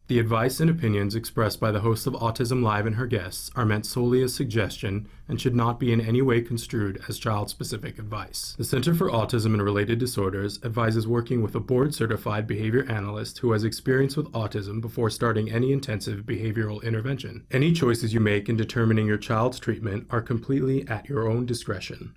The advice and opinions expressed by the host of Autism Live and her guests are meant solely as suggestion and should not be in any way construed as child-specific advice. The Center for Autism and Related Disorders advises working with a board-certified behavior analyst who has experience with autism before starting any intensive behavioral intervention. Any choices you make in determining your child's treatment are completely at your own discretion.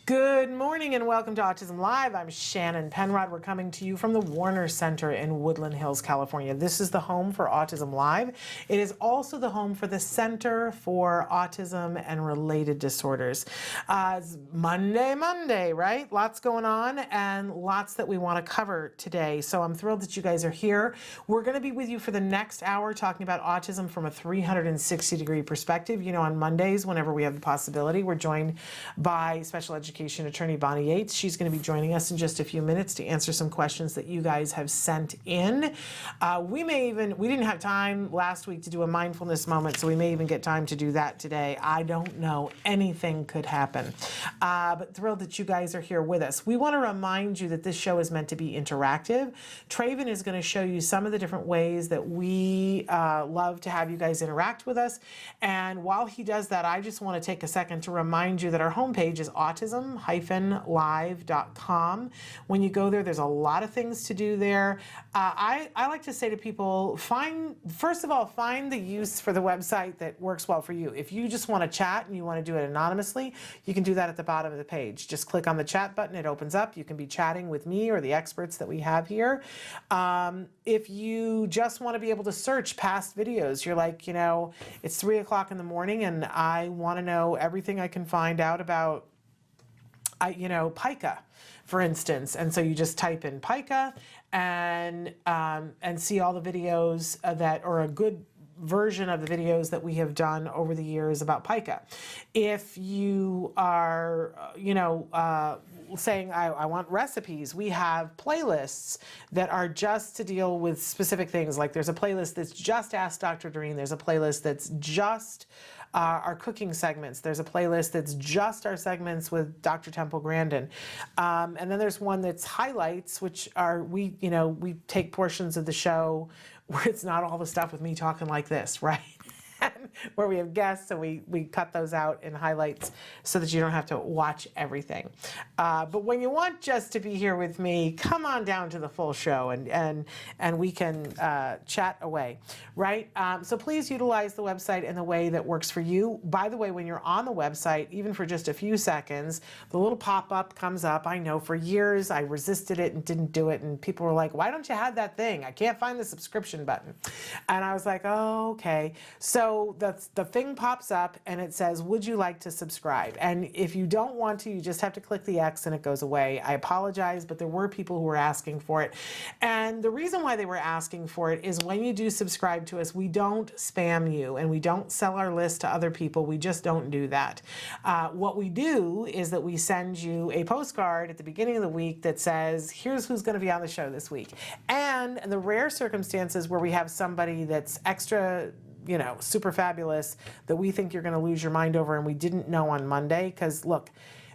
Good morning and welcome to Autism Live. I'm Shannon Penrod. We're coming to you from the Warner Center in Woodland Hills, California. This is the home for Autism Live. It is also the home for the Center for Autism and Related Disorders. It's Monday, right? Lots going on and lots that we want to cover today. So I'm thrilled that you guys are here. We're going to be with you for the next hour talking about autism from a 360-degree perspective. You know, on Mondays, whenever we have the possibility, we're joined by special education attorney Bonnie Yates. She's going to be joining us in just a few minutes to answer some questions that you guys have sent in. We didn't have time last week to do a mindfulness moment, so we may even get time to do that today. I don't know. Anything could happen. But thrilled that you guys are here with us. We want to remind you that this show is meant to be interactive. Traven is going to show you some of the different ways that we love to have you guys interact with us. And while he does that, I just want to take a second to remind you that our homepage is autism-live.com. When you go there, there's a lot of things to do there. I like to say to people, first of all, find the use for the website that works well for you. If you just want to chat and you want to do it anonymously, you can do that at the bottom of the page. Just click on the chat button, it opens up. You can be chatting with me or the experts that we have here. If you just want to be able to search past videos, you're like, you know, it's 3 o'clock in the morning and I want to know everything I can find out about pica, for instance. And so you just type in pica and see all the videos that, or a good version of the videos that we have done over the years about pica. If you are, saying I want recipes, we have playlists that are just to deal with specific things. Like there's a playlist that's just Ask Dr. Doreen. There's a playlist that's just our cooking segments. There's a playlist that's just our segments with Dr. Temple Grandin. And then there's one that's highlights, which are, we take portions of the show where it's not all the stuff with me talking like this, right? Where we have guests and we cut those out in highlights so that you don't have to watch everything. But when you want just to be here with me, come on down to the full show and we can chat away, right? So please utilize the website in the way that works for you. By the way, when you're on the website, even for just a few seconds, the little pop-up comes up. I know for years I resisted it and didn't do it, and people were like, why don't you have that thing? I can't find the subscription button. And I was like, oh, okay. So the thing pops up and it says, would you like to subscribe? And if you don't want to, you just have to click the X and it goes away. I apologize, but there were people who were asking for it. And the reason why they were asking for it is when you do subscribe to us, we don't spam you and we don't sell our list to other people. We just don't do that. What we do is that we send you a postcard at the beginning of the week that says, here's who's going to be on the show this week. And in the rare circumstances where we have somebody that's extra super fabulous that we think you're going to lose your mind over and we didn't know on Monday. Because look,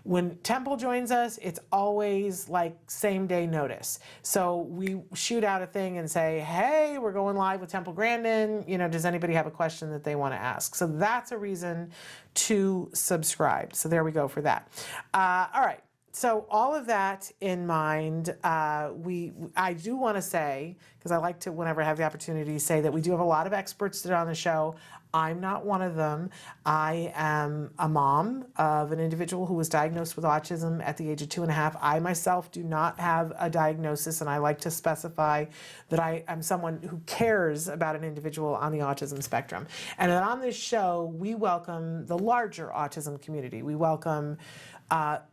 when Temple joins us, it's always like same day notice. So we shoot out a thing and say, hey, we're going live with Temple Grandin. Does anybody have a question that they want to ask? So that's a reason to subscribe. So there we go for that. All right. So all of that in mind, I do want to say, because I like to, whenever I have the opportunity, say that we do have a lot of experts that are on the show. I'm not one of them. I am a mom of an individual who was diagnosed with autism at the age of 2.5. I myself do not have a diagnosis, and I like to specify that I am someone who cares about an individual on the autism spectrum. And that on this show, we welcome the larger autism community. We welcome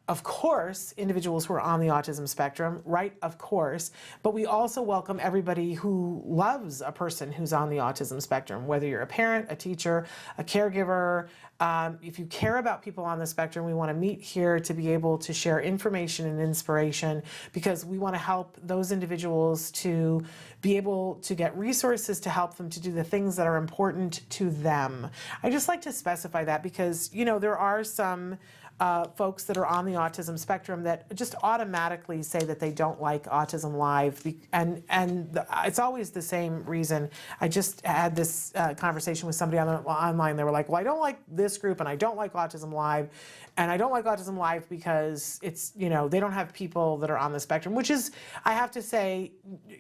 of course, individuals who are on the autism spectrum, right? Of course. But we also welcome everybody who loves a person who's on the autism spectrum, whether you're a parent, a teacher, a caregiver. If you care about people on the spectrum, we want to meet here to be able to share information and inspiration, because we want to help those individuals to be able to get resources to help them to do the things that are important to them. I just like to specify that because, you know, there are some folks that are on the autism spectrum that just automatically say that they don't like autism-live, and it's always the same reason. I just had this conversation with somebody online. They were like, well, I don't like this group, and I don't like autism-live, and I don't like autism-live because it's, you know, they don't have people that are on the spectrum, which is, I have to say,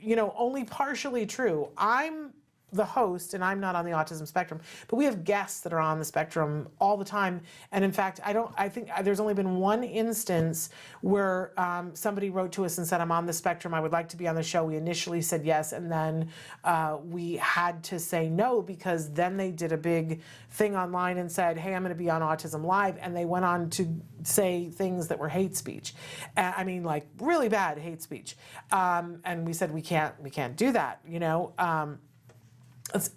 you know, only partially true. I'm the host, and I'm not on the autism spectrum, but we have guests that are on the spectrum all the time. And in fact, I think there's only been one instance where somebody wrote to us and said, I'm on the spectrum, I would like to be on the show. We initially said yes, and then we had to say no, because then they did a big thing online and said, hey, I'm going to be on Autism Live, and they went on to say things that were hate speech. I mean, like really bad hate speech. And we said, we can't do that, you know.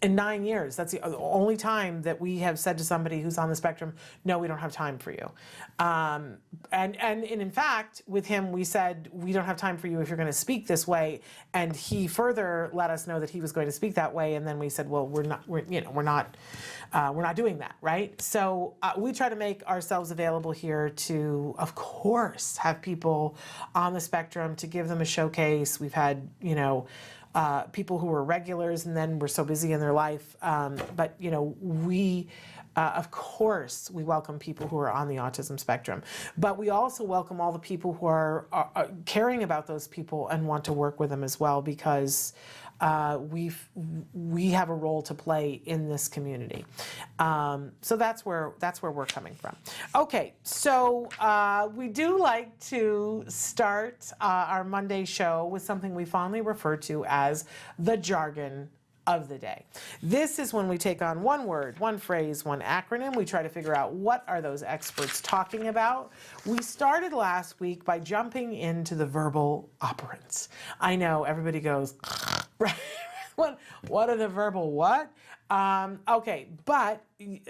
In 9 years, that's the only time that we have said to somebody who's on the spectrum, no, we don't have time for you. And in fact, with him, we said, we don't have time for you if you're going to speak this way. And he further let us know that he was going to speak that way. And then we said, well, we're not doing that, right? So we try to make ourselves available here to, of course, have people on the spectrum, to give them a showcase. We've had, you know, people who were regulars and then were so busy in their life. But, you know, we, of course, we welcome people who are on the autism spectrum. But we also welcome all the people who are caring about those people and want to work with them as well, because we have a role to play in this community. So that's where we're coming from. Okay, so we do like to start our Monday show with something we fondly refer to as the jargon of the day. This is when we take on one word, one phrase, one acronym. We try to figure out what are those experts talking about. We started last week by jumping into the verbal operants. I know everybody goes, right? What are the verbal what? Okay, but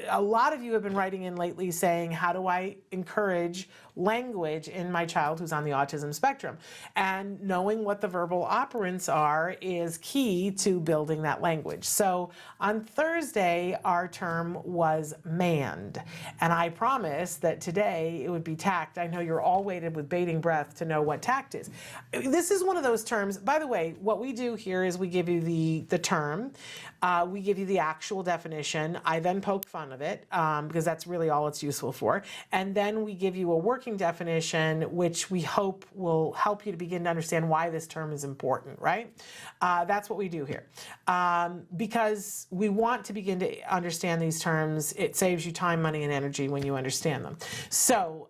a lot of you have been writing in lately saying, how do I encourage language in my child who's on the autism spectrum? And knowing what the verbal operants are is key to building that language. So on Thursday, our term was manned. And I promised that today it would be tact. I know you're all waited with bated breath to know what tact is. This is one of those terms. By the way, what we do here is we give you the term. We give you the actual definition. I then poke fun of it because that's really all it's useful for. And then we give you a working definition, which we hope will help you to begin to understand why this term is important, right? That's what we do here. Because we want to begin to understand these terms. It saves you time, money, and energy when you understand them. So,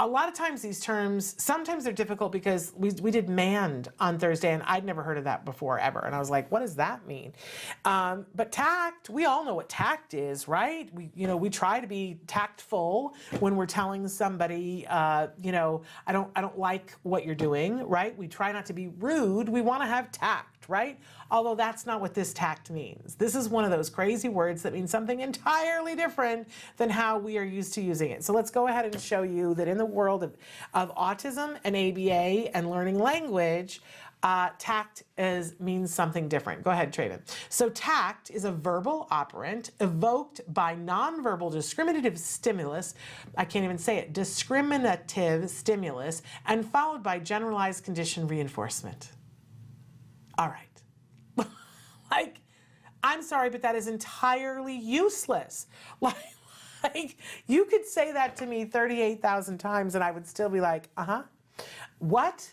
a lot of times these terms, sometimes they're difficult because we did manned on Thursday, and I'd never heard of that before ever. And I was like, what does that mean? But tact, we all know what tact is, right? We try to be tactful when we're telling somebody, I don't like what you're doing, right? We try not to be rude. We want to have tact, right? Although that's not what this tact means. This is one of those crazy words that means something entirely different than how we are used to using it. So let's go ahead and show you that in the world of autism and ABA and learning language, tact means something different. Go ahead, Traden. So tact is a verbal operant evoked by nonverbal discriminative stimulus, I can't even say it, discriminative stimulus, and followed by generalized condition reinforcement. All right. Like, I'm sorry, but that is entirely useless. Like, you could say that to me 38,000 times and I would still be like, what?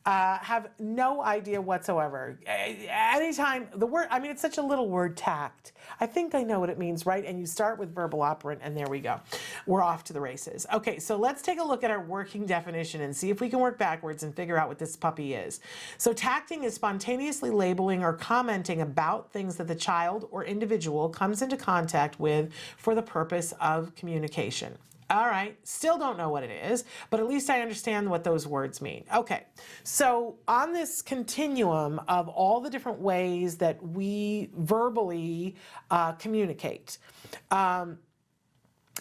have no idea whatsoever. Anytime the word, I mean, it's such a little word, tact. I think I know what it means, right? And you start with verbal operant, and there we go. We're off to the races. Okay, so let's take a look at our working definition and see if we can work backwards and figure out what this puppy is. So tacting is spontaneously labeling or commenting about things that the child or individual comes into contact with for the purpose of communication. All right, still don't know what it is, but at least I understand what those words mean. Okay, so on this continuum of all the different ways that we verbally communicate, and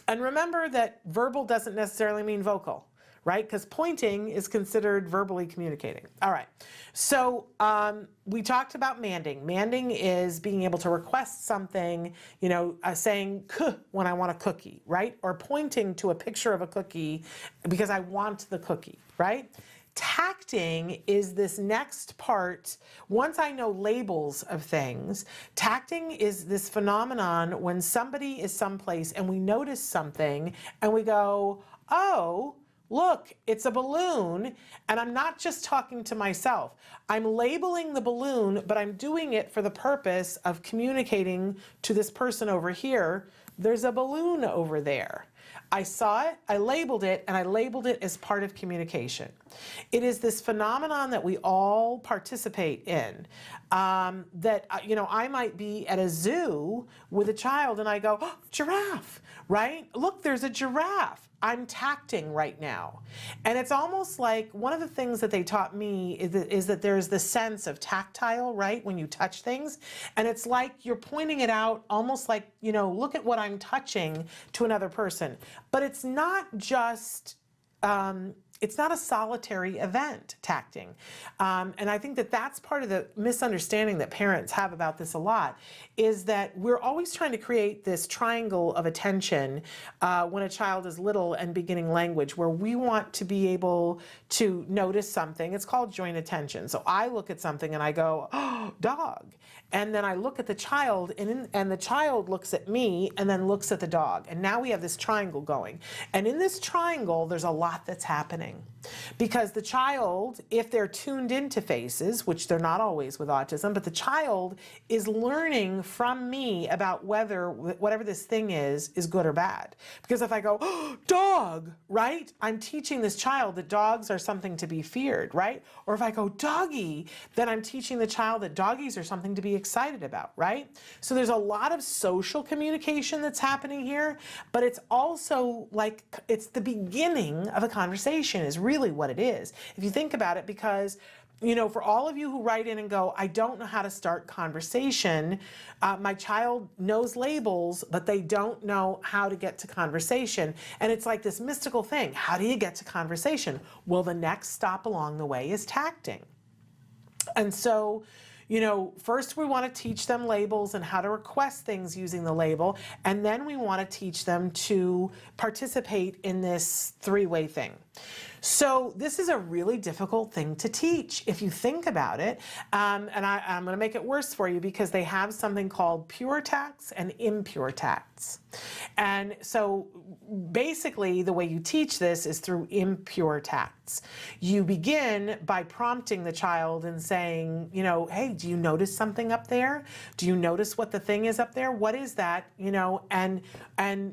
remember that verbal doesn't necessarily mean vocal, right? Because pointing is considered verbally communicating. All right, so we talked about manding. Manding is being able to request something, you know, saying "kuh" when I want a cookie, right? Or pointing to a picture of a cookie because I want the cookie, right? Tacting is this next part. Once I know labels of things, tacting is this phenomenon when somebody is someplace and we notice something and we go, oh, look, it's a balloon, and I'm not just talking to myself. I'm labeling the balloon, but I'm doing it for the purpose of communicating to this person over here. There's a balloon over there. I saw it, I labeled it, and I labeled it as part of communication. It is this phenomenon that we all participate in. You know, I might be at a zoo with a child and I go, oh, giraffe, right? Look, there's a giraffe. I'm tacting right now. And it's almost like one of the things that they taught me is that there's the sense of tactile, right? When you touch things. And it's like you're pointing it out almost like, you know, look at what I'm touching to another person. But it's not just, it's not a solitary event, tacting. And I think that that's part of the misunderstanding that parents have about this a lot, is that we're always trying to create this triangle of attention when a child is little and beginning language, where we want to be able to notice something. It's called joint attention. So I look at something and I go, oh, dog. And then I look at the child and the child looks at me and then looks at the dog. And now we have this triangle going. And in this triangle, there's a lot that's happening. Because the child, if they're tuned into faces, which they're not always with autism, but the child is learning from me about whether whatever this thing is good or bad. Because if I go, oh, dog, right? I'm teaching this child that dogs are something to be feared, right? Or if I go, doggy, then I'm teaching the child that doggies are something to be excited about, right? So there's a lot of social communication that's happening here, but it's also like, it's the beginning of a conversation is really what it is. If you think about it, because you know, for all of you who write in and go, I don't know how to start conversation, my child knows labels, but they don't know how to get to conversation. And it's like this mystical thing. How do you get to conversation? Well, the next stop along the way is tacting. And so, you know, first we want to teach them labels and how to request things using the label. And then we want to teach them to participate in this three-way thing. So this is a really difficult thing to teach if you think about it. And I'm going to make it worse for you because they have something called pure tacts and impure tacts. And so basically the way you teach this is through impure tacts. You begin by prompting the child and saying, you know, hey, do you notice something up there? Do you notice what the thing is up there? What is that? You know, and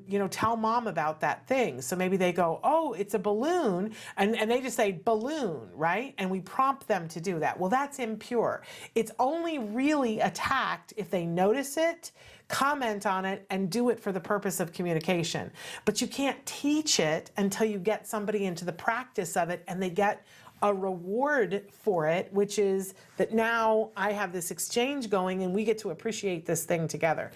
you know, tell mom about that thing. So maybe they go, oh, it's a balloon. And they just say balloon, right? And we prompt them to do that. Well, that's impure. It's only really a tact if they notice it, comment on it, and do it for the purpose of communication. But you can't teach it until you get somebody into the practice of it and they get a reward for it, which is that now I have this exchange going and we get to appreciate this thing together.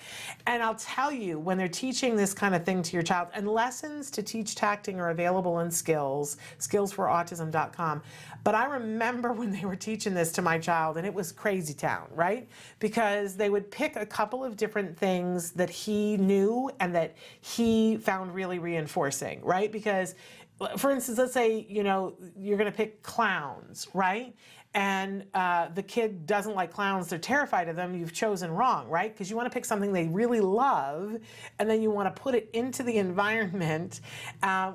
And I'll tell you, when they're teaching this kind of thing to your child, and lessons to teach tacting are available in skillsforautism.com. But I remember when they were teaching this to my child and it was crazy town, right? Because they would pick a couple of different things that he knew and that he found really reinforcing, right? Because for instance, let's say, you know, you're going to pick clowns, right? and the kid doesn't like clowns, they're terrified of them, you've chosen wrong, right? Because you want to pick something they really love, and then you want to put it into the environment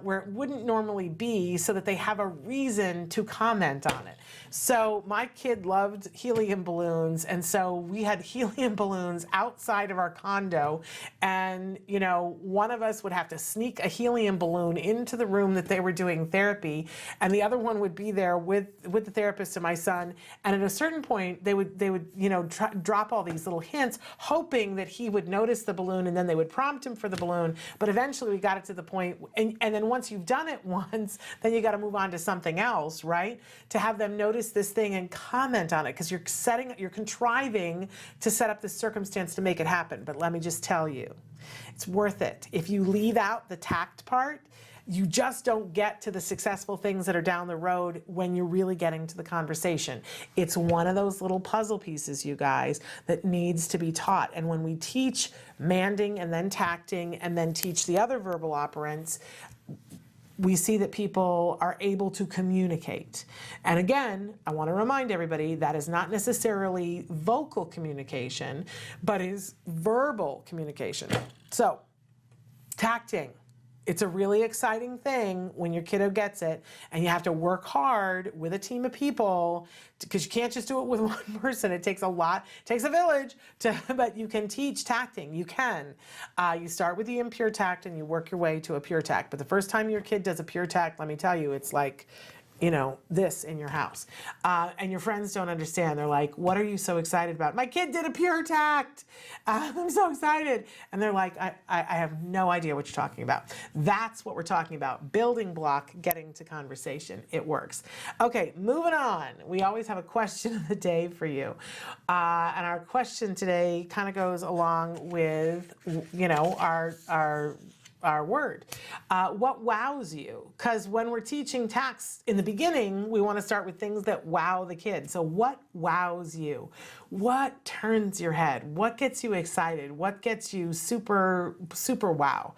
where it wouldn't normally be, so that they have a reason to comment on it. So my kid loved helium balloons, and so we had helium balloons outside of our condo, and one of us would have to sneak a helium balloon into the room that they were doing therapy, and the other one would be there with the therapist and my son. And at a certain point, they would drop all these little hints, hoping that he would notice the balloon, and then they would prompt him for the balloon. But eventually, we got it to the point, and then once you've done it once, then you got to move on to something else, right? To have them notice this thing and comment on it, because you're contriving to set up this circumstance to make it happen. But let me just tell you, it's worth it. If you leave out the tact part, you just don't get to the successful things that are down the road when you're really getting to the conversation. It's one of those little puzzle pieces, you guys, that needs to be taught. And when we teach manding and then tacting and then teach the other verbal operants, we see that people are able to communicate. And again, I want to remind everybody that is not necessarily vocal communication, but is verbal communication. So, tacting. It's a really exciting thing when your kiddo gets it, and you have to work hard with a team of people, because you can't just do it with one person. It takes a lot, it takes a village, but you can teach tacting. You can. You start with the impure tact and you work your way to a pure tact. But the first time your kid does a pure tact, let me tell you, it's like, this in your house. And your friends don't understand. They're like, what are you so excited about? My kid did a pure tact. I'm so excited. And they're like, I have no idea what you're talking about. That's what we're talking about. Building block, getting to conversation. It works. Okay, moving on. We always have a question of the day for you. And our question today kind of goes along with, our word. What wows you? Because when we're teaching tacts in the beginning, we want to start with things that wow the kid. So what wows you? What turns your head? What gets you excited? What gets you super, super wow?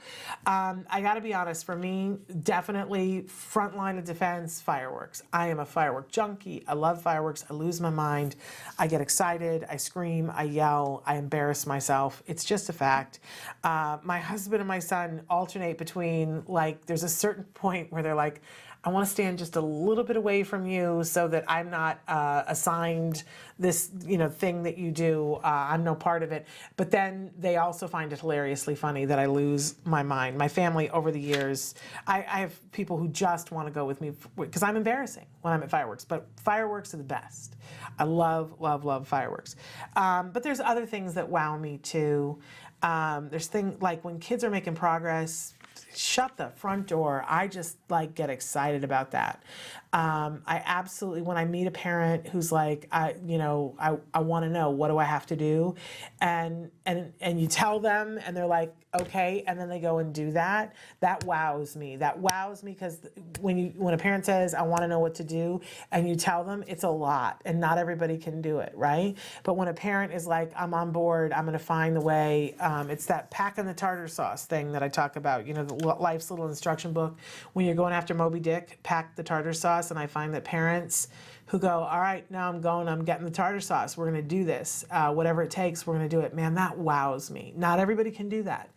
I got to be honest, for me, definitely front line of defense, fireworks. I am a firework junkie. I love fireworks. I lose my mind. I get excited. I scream. I yell. I embarrass myself. It's just a fact. My husband and my son alternate between, like, there's a certain point where they're like, I want to stand just a little bit away from you so that I'm not assigned this, thing that you do. I'm no part of it. But then they also find it hilariously funny that I lose my mind. My family over the years, I have people who just want to go with me because I'm embarrassing when I'm at fireworks. But fireworks are the best. I love, love, love fireworks. But there's other things that wow me too. There's things like when kids are making progress, shut the front door. I just get excited about that. I absolutely, when I meet a parent who's like, I want to know, what do I have to do? And you tell them and they're like, okay. And then they go and do that. That wows me. That wows me because when a parent says, I want to know what to do, and you tell them, it's a lot and not everybody can do it. Right. But when a parent is like, I'm on board, I'm going to find the way. It's that packing the tartar sauce thing that I talk about, the Life's Little Instruction Book. When you're going after Moby Dick, pack the tartar sauce. And I find that parents who go, all right, now I'm getting the tartar sauce. We're going to do this. Whatever it takes, we're going to do it. Man, that wows me. Not everybody can do that,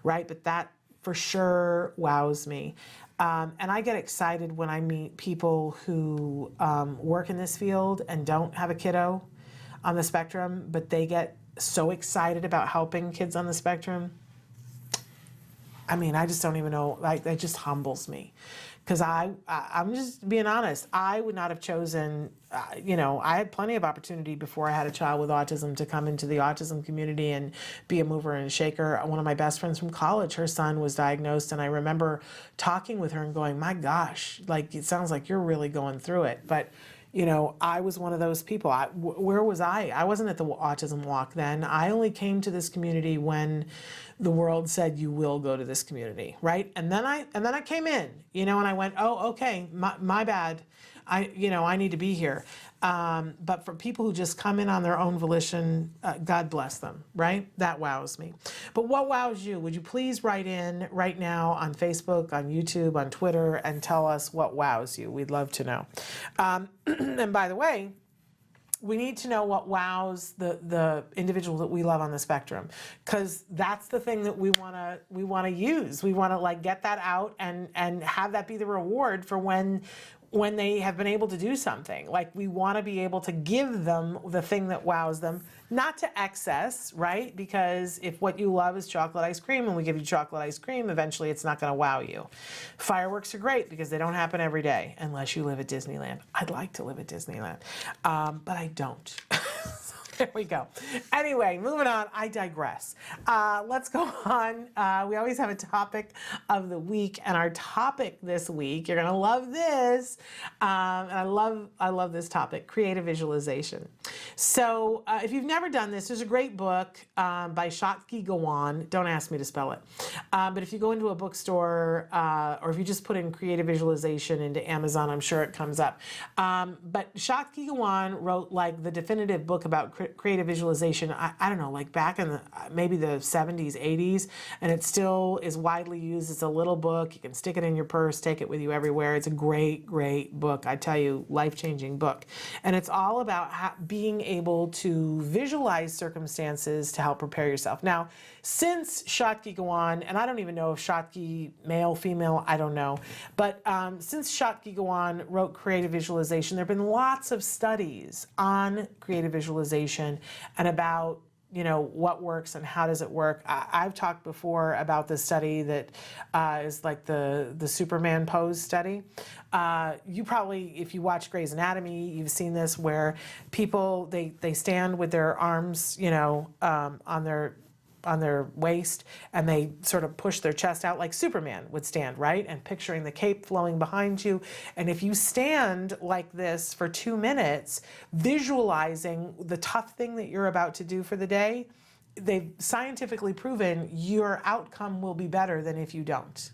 right? But that for sure wows me. And I get excited when I meet people who work in this field and don't have a kiddo on the spectrum, but they get so excited about helping kids on the spectrum. I mean, I just don't even know, that just humbles me. Because I'm just being honest, I would not have chosen, I had plenty of opportunity before I had a child with autism to come into the autism community and be a mover and a shaker. One of my best friends from college, her son was diagnosed, and I remember talking with her and going, my gosh, it sounds like you're really going through it. But I was one of those people. Where was I? I wasn't at the Autism Walk then. I only came to this community when the world said, you will go to this community, right? And then I came in, and I went, oh, okay, my bad. I need to be here. But for people who just come in on their own volition, God bless them, right? That wows me. But what wows you? Would you please write in right now on Facebook, on YouTube, on Twitter, and tell us what wows you? We'd love to know. And by the way, we need to know what wows the individual that we love on the spectrum, because that's the thing that we want to use. We want to like get that out and have that be the reward for when they have been able to do something. Like, we want to be able to give them the thing that wows them, not to excess, right? Because if what you love is chocolate ice cream and we give you chocolate ice cream, eventually it's not going to wow you. Fireworks are great because they don't happen every day, unless you live at Disneyland. I'd like to live at Disneyland, but I don't. There we go. Anyway, moving on. I digress. Let's go on. We always have a topic of the week, and our topic this week, you're gonna love this. And I love this topic: creative visualization. So, if you've never done this, there's a great book by Shakti Gawan. Don't ask me to spell it, but if you go into a bookstore or if you just put in creative visualization into Amazon, I'm sure it comes up. But Shakti Gawan wrote like the definitive book about creative visualization, I don't know, like back in maybe the 70s, 80s, and it still is widely used. It's a little book. You can stick it in your purse, take it with you everywhere. It's a great, great book. I tell you, life-changing book. And it's all about being able to visualize circumstances to help prepare yourself. Now, since Shakti Gawan, and I don't even know if Shakti, male, female, I don't know, but since Shakti Gawan wrote creative visualization, there have been lots of studies on creative visualization and about, you know, what works and how does it work. I've talked before about the study that is like the Superman pose study. You probably, if you watch Grey's Anatomy, you've seen this, where people, they stand with their arms, you know, on their waist, and they sort of push their chest out like Superman would stand, right? And picturing the cape flowing behind you. And if you stand like this for 2 minutes, visualizing the tough thing that you're about to do for the day, they've scientifically proven your outcome will be better than if you don't.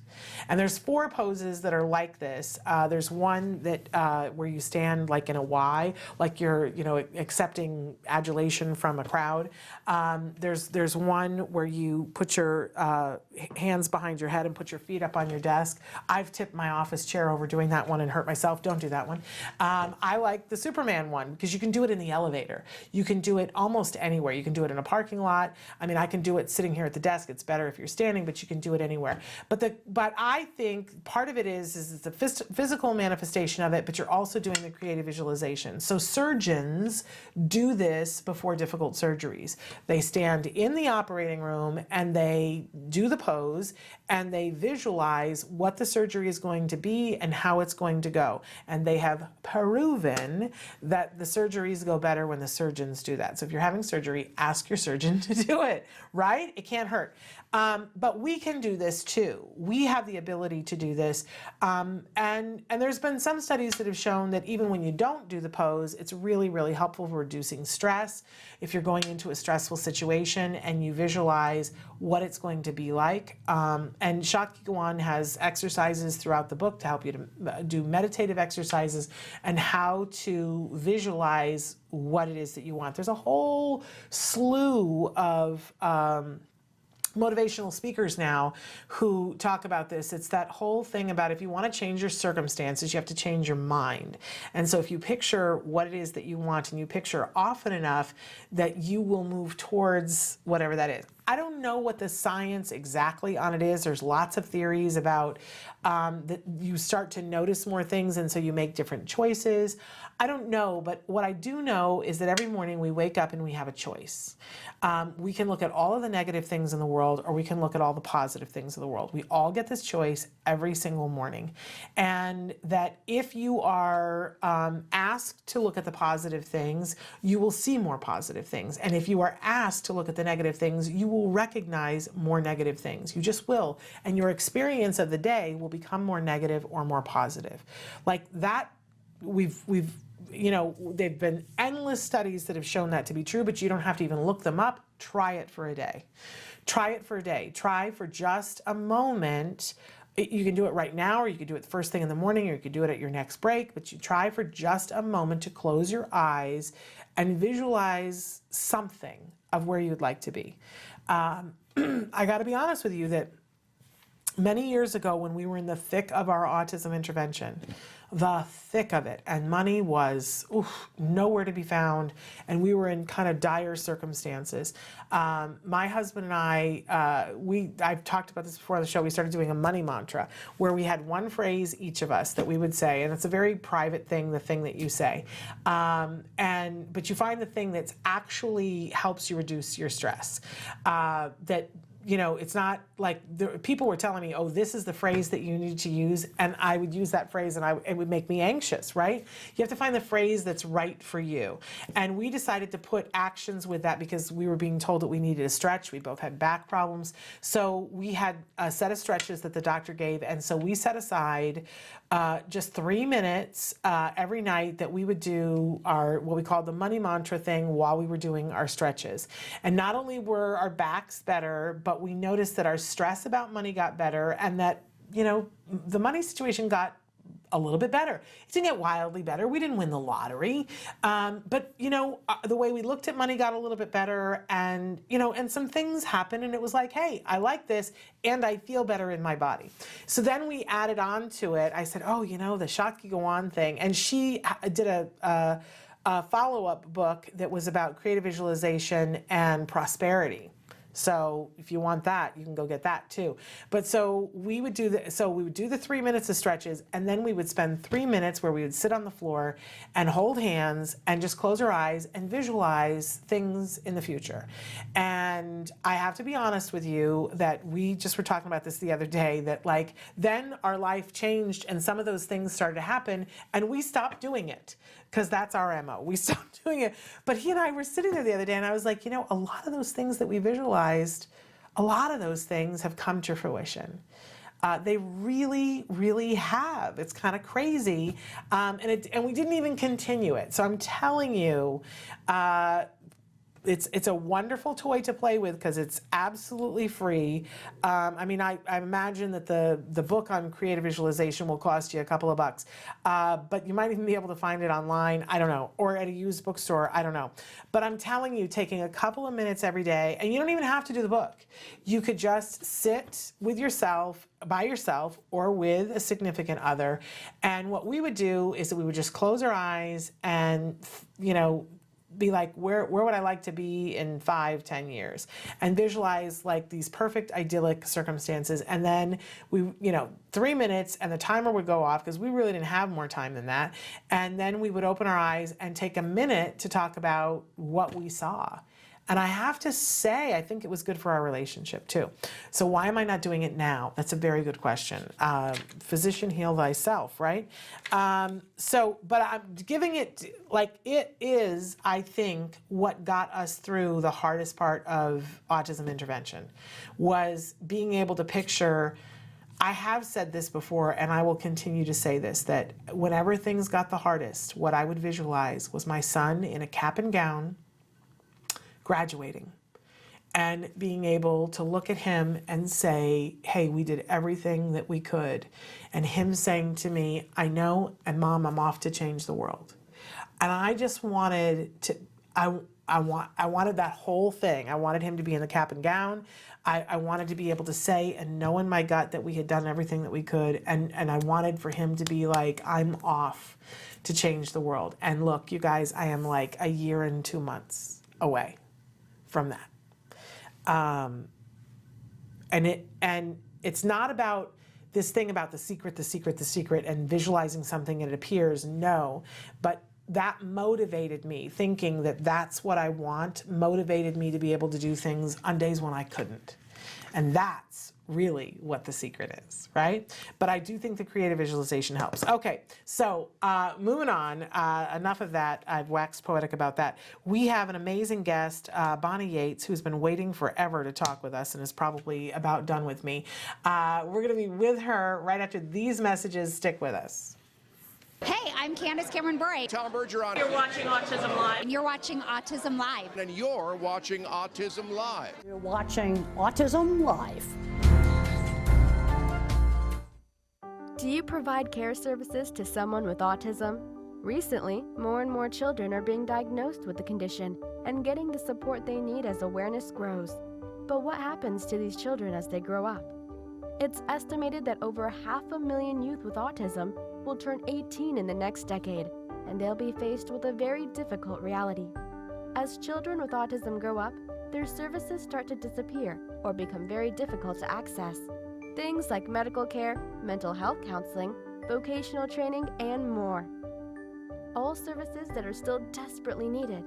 And there's 4 poses that are like this. There's one that where you stand like in a Y, like you're, you know, accepting adulation from a crowd. There's one where you put your hands behind your head and put your feet up on your desk. I've tipped my office chair over doing that one and hurt myself. Don't do that one. I like the Superman one because you can do it in the elevator. You can do it almost anywhere. You can do it in a parking lot. I mean, I can do it sitting here at the desk. It's better if you're standing, but you can do it anywhere. But I think part of it is it's a physical manifestation of it, but you're also doing the creative visualization. So surgeons do this before difficult surgeries. They stand in the operating room and they do the pose and they visualize what the surgery is going to be and how it's going to go. And they have proven that the surgeries go better when the surgeons do that. So if you're having surgery, ask your surgeon to do it, right? It can't hurt. But we can do this too. We have the ability to do this. And there's been some studies that have shown that even when you don't do the pose, it's really, really helpful for reducing stress. If you're going into a stressful situation and you visualize what it's going to be like. And Shakti Gawan has exercises throughout the book to help you to do meditative exercises and how to visualize what it is that you want. There's a whole slew of motivational speakers now who talk about this. It's that whole thing about if you want to change your circumstances, you have to change your mind. And so if you picture what it is that you want and you picture often enough, that you will move towards whatever that is. I don't know what the science exactly on it is. There's lots of theories about that you start to notice more things and so you make different choices. I don't know, but what I do know is that every morning we wake up and we have a choice. We can look at all of the negative things in the world, or we can look at all the positive things in the world. We all get this choice every single morning. And that if you are asked to look at the positive things, you will see more positive things. And if you are asked to look at the negative things, you will recognize more negative things. You just will. And your experience of the day will become more negative or more positive. Like that, we've you know, they've been endless studies that have shown that to be true, but you don't have to even look them up. Try it for a day. Try it for a day. Try for just a moment. You can do it right now, or you could do it the first thing in the morning, or you could do it at your next break, but you try for just a moment to close your eyes and visualize something of where you'd like to be. I got to be honest with you that many years ago when we were in the thick of our autism intervention, the thick of it, and money was nowhere to be found, and we were in kind of dire circumstances. My husband and I've talked about this before on the show, we started doing a money mantra where we had one phrase each of us that we would say, and it's a very private thing, the thing that you say. But you find the thing that's actually helps you reduce your stress. It's not like people were telling me, oh, this is the phrase that you need to use. And I would use that phrase and it would make me anxious, right? You have to find the phrase that's right for you. And we decided to put actions with that because we were being told that we needed a stretch. We both had back problems. So we had a set of stretches that the doctor gave. And so we set aside just 3 minutes every night that we would do what we called the money mantra thing while we were doing our stretches. And not only were our backs better, but we noticed that our stress about money got better and that, the money situation got a little bit better. It didn't get wildly better. We didn't win the lottery. But the way we looked at money got a little bit better and some things happened and it was like, hey, I like this and I feel better in my body. So then we added on to it. I said, oh, the shot could go on thing. And she did a follow-up book that was about creative visualization and prosperity. So if you want that, you can go get that too. But so we would do the 3 minutes of stretches, and then we would spend 3 minutes where we would sit on the floor and hold hands and just close our eyes and visualize things in the future. And I have to be honest with you that we just were talking about this the other day, that then our life changed and some of those things started to happen and we stopped doing it. Because that's our MO. We stopped doing it. But he and I were sitting there the other day and I was like, a lot of those things that we visualized, a lot of those things have come to fruition. They really, really have. It's kind of crazy. And we didn't even continue it. So I'm telling you, it's a wonderful toy to play with because it's absolutely free. I imagine that the book on creative visualization will cost you a couple of bucks, but you might even be able to find it online, I don't know, or at a used bookstore, I don't know. But I'm telling you, taking a couple of minutes every day, and you don't even have to do the book. You could just sit with yourself, by yourself, or with a significant other. And what we would do is that we would just close our eyes and, be like, where would I like to be in 5-10 years, and visualize these perfect idyllic circumstances. And then we 3 minutes and the timer would go off because we really didn't have more time than that. And then we would open our eyes and take a minute to talk about what we saw. And I have to say, I think it was good for our relationship too. So why am I not doing it now? That's a very good question. Physician, heal thyself, right? But I'm giving it, it is, I think, what got us through the hardest part of autism intervention, was being able to picture. I have said this before, and I will continue to say this, that whenever things got the hardest, what I would visualize was my son in a cap and gown, graduating, and being able to look at him and say, hey, we did everything that we could. And him saying to me, I know, and Mom, I'm off to change the world. And I just wanted to, I wanted that whole thing. I wanted him to be in the cap and gown. I wanted to be able to say and know in my gut that we had done everything that we could. And I wanted for him to be like, I'm off to change the world. And look, you guys, I am a year and 2 months away from that. And it's not about this thing about the secret, and visualizing something and it appears, no, but that motivated me. Thinking that that's what I want motivated me to be able to do things on days when I couldn't. And that's really what the secret is, right? But I do think the creative visualization helps. Okay, so moving on, enough of that. I've waxed poetic about that. We have an amazing guest, Bonnie Yates, who's been waiting forever to talk with us and is probably about done with me. We're gonna be with her right after these messages. Stick with us. Hey, I'm Candace Cameron Bray. Tom Bergeron. You're watching Autism Live. And you're watching Autism Live. And you're watching Autism Live. You're watching Autism Live. Do you provide care services to someone with autism? Recently, more and more children are being diagnosed with the condition and getting the support they need as awareness grows. But what happens to these children as they grow up? It's estimated that over 500,000 youth with autism will turn 18 in the next decade, and they'll be faced with a very difficult reality. As children with autism grow up, their services start to disappear or become very difficult to access. Things like medical care, mental health counseling, vocational training, and more. All services that are still desperately needed.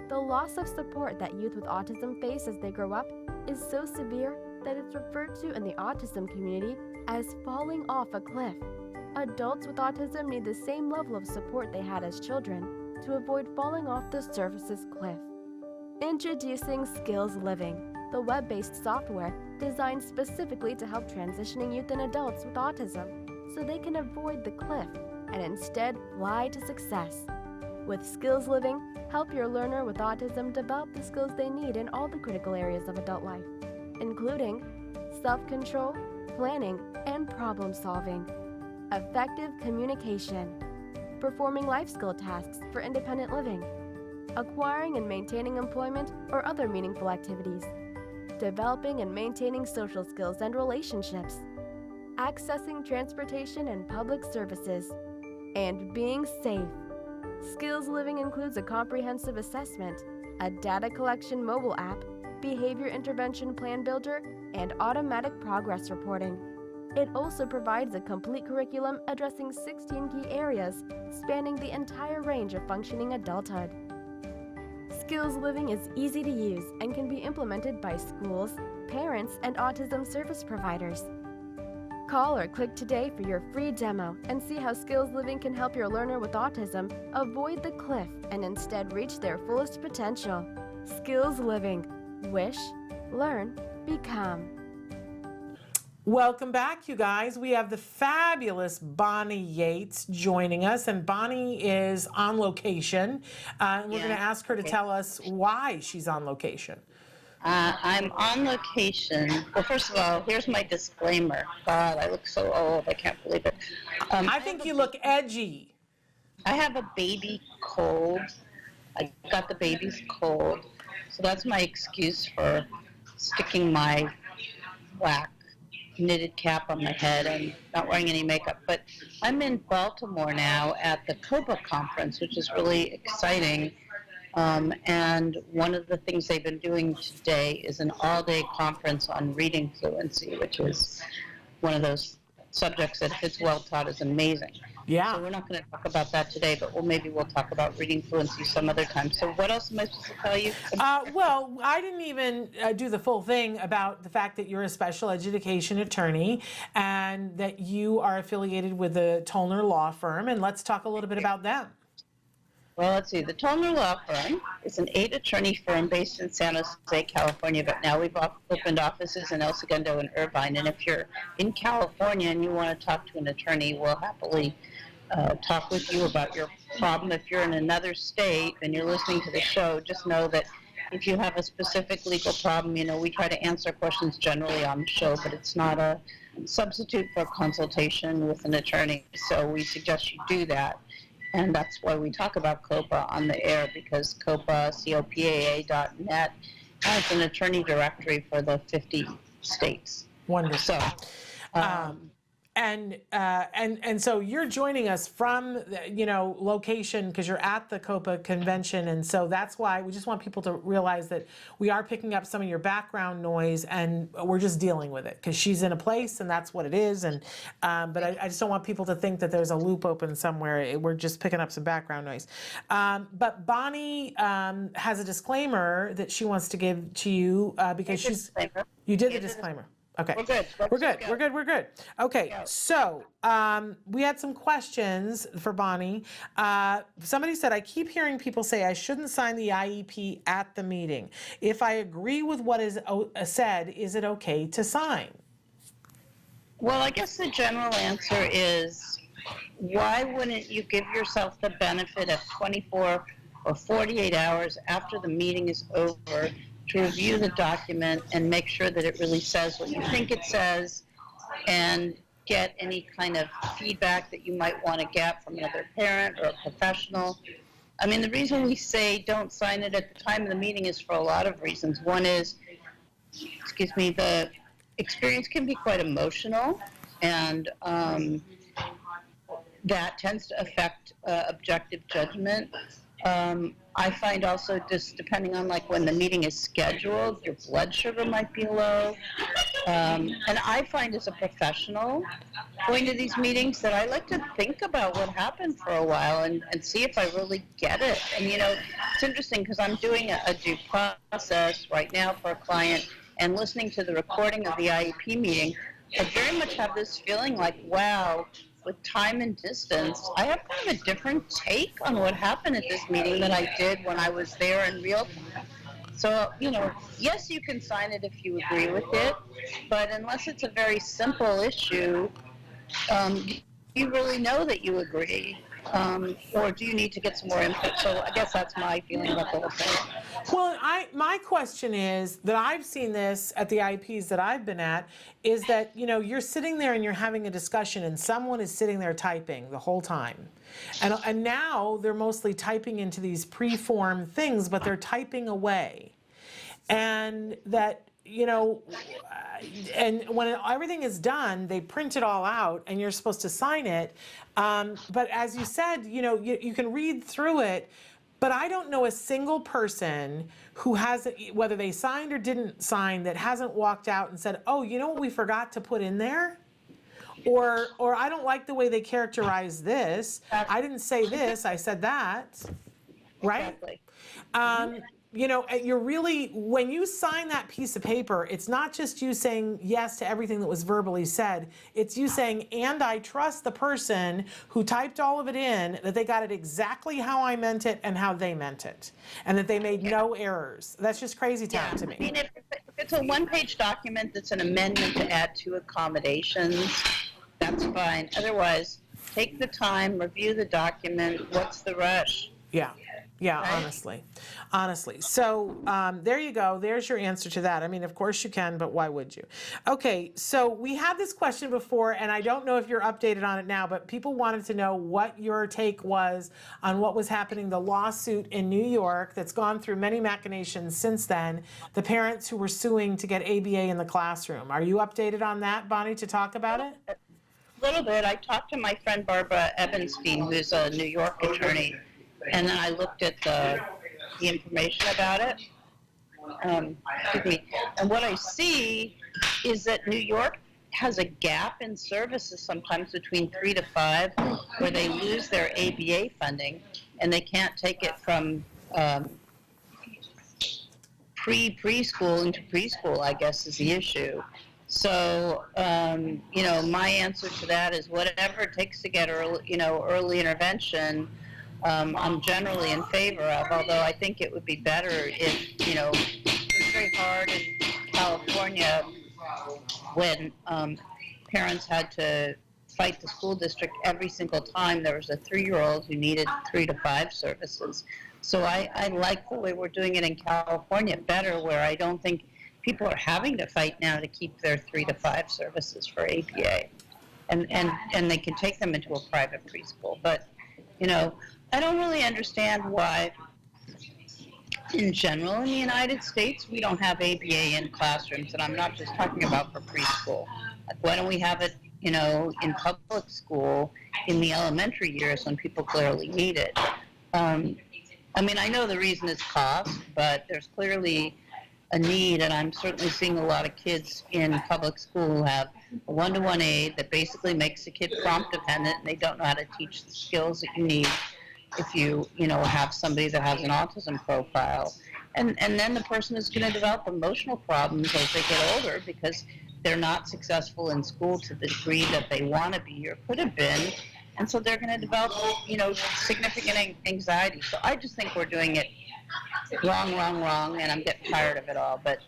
The loss of support that youth with autism face as they grow up is so severe that it's referred to in the autism community as falling off a cliff. Adults with autism need the same level of support they had as children to avoid falling off the services cliff. Introducing Skills Living, the web-based software designed specifically to help transitioning youth and adults with autism so they can avoid the cliff and instead fly to success. With Skills Living, help your learner with autism develop the skills they need in all the critical areas of adult life, including self-control, planning, and problem-solving, effective communication, performing life skill tasks for independent living, acquiring and maintaining employment or other meaningful activities, developing and maintaining social skills and relationships, accessing transportation and public services, and being safe. Skills Living includes a comprehensive assessment, a data collection mobile app, behavior intervention plan builder, and automatic progress reporting. It also provides a complete curriculum addressing 16 key areas spanning the entire range of functioning adulthood. Skills Living is easy to use and can be implemented by schools, parents, and autism service providers. Call or click today for your free demo and see how Skills Living can help your learner with autism avoid the cliff and instead reach their fullest potential. Skills Living. Wish, learn, become. Welcome back, you guys. We have the fabulous Bonnie Yates joining us, and Bonnie is on location. And we're going to ask her to tell us why she's on location. I'm on location. Well, first of all, here's my disclaimer. God, I look so old. I can't believe it. I think you look edgy. I have a baby cold. I got the baby's cold. So that's my excuse for sticking my black knitted cap on my head and not wearing any makeup. But I'm in Baltimore now at the COPA conference, which is really exciting. And one of the things they've been doing today is an all-day conference on reading fluency, which is one of those subjects that, if it's well taught, is amazing. Yeah. So we're not going to talk about that today, but maybe we'll talk about reading fluency some other time. So what else am I supposed to tell you? Well, I didn't even do the full thing about the fact that you're a special education attorney and that you are affiliated with the Tollner Law Firm. And let's talk a little bit about them. Well, let's see. The Tollner Law Firm is an 8-attorney firm based in San Jose, California, but now we've opened offices in El Segundo and Irvine. And if you're in California and you want to talk to an attorney, we'll happily talk with you about your problem. If you're in another state and you're listening to the show, just know that if you have a specific legal problem, we try to answer questions generally on the show, but it's not a substitute for a consultation with an attorney. So we suggest you do that. And that's why we talk about COPA on the air, because COPA, COPAA.net, has an attorney directory for the 50 states. Wonderful. So, and so you're joining us from location because you're at the COPA convention, and so that's why we just want people to realize that we are picking up some of your background noise, and we're just dealing with it because she's in a place and that's what it is. And but I just don't want people to think that there's a loop open somewhere. We're just picking up some background noise. But Bonnie has a disclaimer that she wants to give to you because you did the disclaimer. Okay. We're good. We're good. Okay, so we had some questions for Bonnie. Somebody said, I keep hearing people say I shouldn't sign the IEP at the meeting. If I agree with what is said, is it okay to sign? Well, I guess the general answer is, why wouldn't you give yourself the benefit of 24 or 48 hours after the meeting is over to review the document and make sure that it really says what you think it says, and get any kind of feedback that you might want to get from another parent or a professional. I mean, the reason we say don't sign it at the time of the meeting is for a lot of reasons. One is, the experience can be quite emotional, and that tends to affect objective judgment. I find also, just depending on like when the meeting is scheduled, your blood sugar might be low. And I find as a professional going to these meetings that I like to think about what happened for a while and see if I really get it. And it's interesting because I'm doing a due process right now for a client, and listening to the recording of the IEP meeting, I very much have this feeling like, wow, with time and distance, I have kind of a different take on what happened at this meeting than I did when I was there in real time. So, yes, you can sign it if you agree with it, but unless it's a very simple issue, you really know that you agree, or do you need to get some more input? So I guess that's my feeling about the whole thing. Well, my question is that I've seen this at the IPs that I've been at, is that, you're sitting there and you're having a discussion and someone is sitting there typing the whole time. And now they're mostly typing into these preformed things, but they're typing away. And that, and when everything is done, they print it all out and you're supposed to sign it. But as you said, you can read through it, but I don't know a single person who hasn't, whether they signed or didn't sign, that hasn't walked out and said, oh, you know what we forgot to put in there? Or I don't like the way they characterize this. I didn't say this, I said that. Right? Exactly. You're really, when you sign that piece of paper, it's not just you saying yes to everything that was verbally said. It's you saying, and I trust the person who typed all of it in, that they got it exactly how I meant it and how they meant it, and that they made no errors. That's just crazy town to me. I mean, if it's a one-page document that's an amendment to add 2 accommodations, that's fine. Otherwise, take the time, review the document. What's the rush? Yeah, Right? honestly. So there you go. There's your answer to that. I mean, of course you can, but why would you? Okay, so we had this question before, and I don't know if you're updated on it now, but people wanted to know what your take was on what was happening, the lawsuit in New York that's gone through many machinations since then, the parents who were suing to get ABA in the classroom. Are you updated on that, Bonnie, to talk about it? A little bit. I talked to my friend Barbara Ebenstein, who's a New York attorney, and then I looked at the information about it. Excuse me. And what I see is that New York has a gap in services sometimes between 3 to 5, where they lose their ABA funding, and they can't take it from preschool into preschool, I guess, is the issue. So, my answer to that is whatever it takes to get early intervention. I'm generally in favor of, although I think it would be better if, it was very hard in California when parents had to fight the school district every single time there was a 3-year-old who needed 3 to 5 services. So I like the way we're doing it in California better, where I don't think people are having to fight now to keep their 3 to 5 services for APA. And they can take them into a private preschool. But, I don't really understand why, in general, in the United States, we don't have ABA in classrooms, and I'm not just talking about for preschool. Like, why don't we have it, in public school in the elementary years when people clearly need it? I know the reason is cost, but there's clearly a need, and I'm certainly seeing a lot of kids in public school who have a one-to-one aid that basically makes the kid prompt dependent, and they don't know how to teach the skills that you need if you have somebody that has an autism profile. And then the person is going to develop emotional problems as they get older because they're not successful in school to the degree that they want to be or could have been. And so they're going to develop, significant anxiety. So I just think we're doing it wrong, and I'm getting tired of it all. But,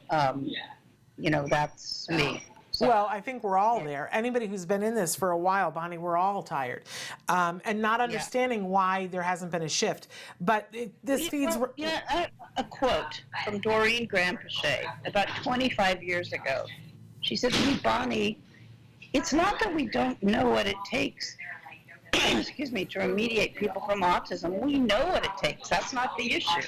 that's me. So. Well, I think we're all there. Anybody who's been in this for a while, Bonnie, we're all tired. And not understanding why there hasn't been a shift. But this feeds... a quote from Doreen Graham-Pichet about 25 years ago. She said to me, Bonnie, it's not that we don't know what it takes excuse me, to remediate people from autism. We know what it takes. That's not the issue.